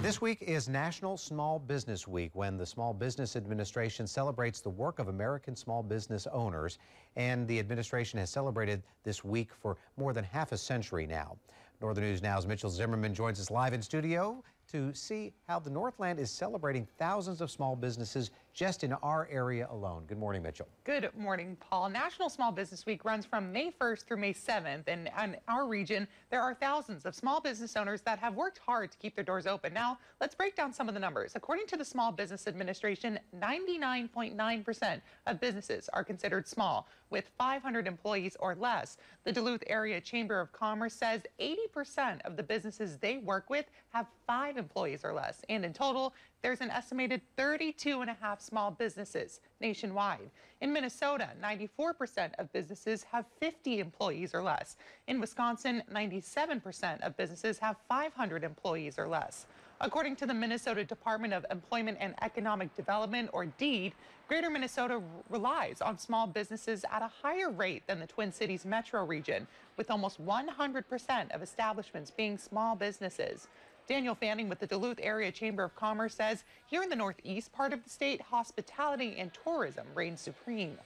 This week is National Small Business Week, when the Small Business Administration celebrates the work of American small business owners. And the administration has celebrated this week for more than half a century now. Northern News Now's Mitchell Zimmerman joins us live in studio to see how the Northland is celebrating thousands of small businesses just in our area alone. Good morning, Mitchell. Good morning, Paul. National Small Business Week runs from May 1st through May 7th. And in our region, there are thousands of small business owners that have worked hard to keep their doors open. Now, let's break down some of the numbers. According to the Small Business Administration, 99.9% of businesses are considered small, with 500 employees or less. The Duluth Area Chamber of Commerce says 80% of the businesses they work with have 5 employees or less. And in total, there's an estimated 32.5 small businesses nationwide. In Minnesota, 94% of businesses have 50 employees or less. In Wisconsin, 97% of businesses have 500 employees or less. According to the Minnesota Department of Employment and Economic Development, or DEED, Greater Minnesota relies on small businesses at a higher rate than the Twin Cities metro region, with almost 100% of establishments being small businesses. Daniel Fanning with the Duluth Area Chamber of Commerce says here in the northeast part of the state, hospitality and tourism reign supreme.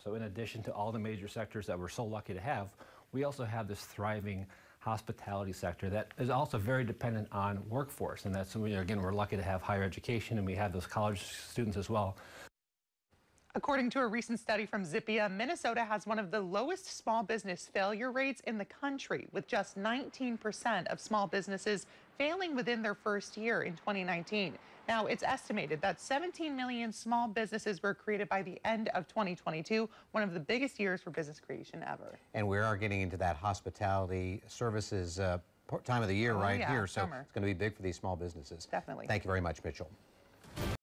So in addition to all the major sectors that we're so lucky to have, we also have this thriving hospitality sector that is also very dependent on workforce. And that's, again, we're lucky to have higher education, and we have those college students as well. According to a recent study from Zippia, Minnesota has one of the lowest small business failure rates in the country, with just 19% of small businesses failing within their first year in 2019. Now, it's estimated that 17 million small businesses were created by the end of 2022, one of the biggest years for business creation ever. And we are getting into that hospitality services time of the year here, so summer. It's going to be big for these small businesses. Definitely. Thank you very much, Mitchell.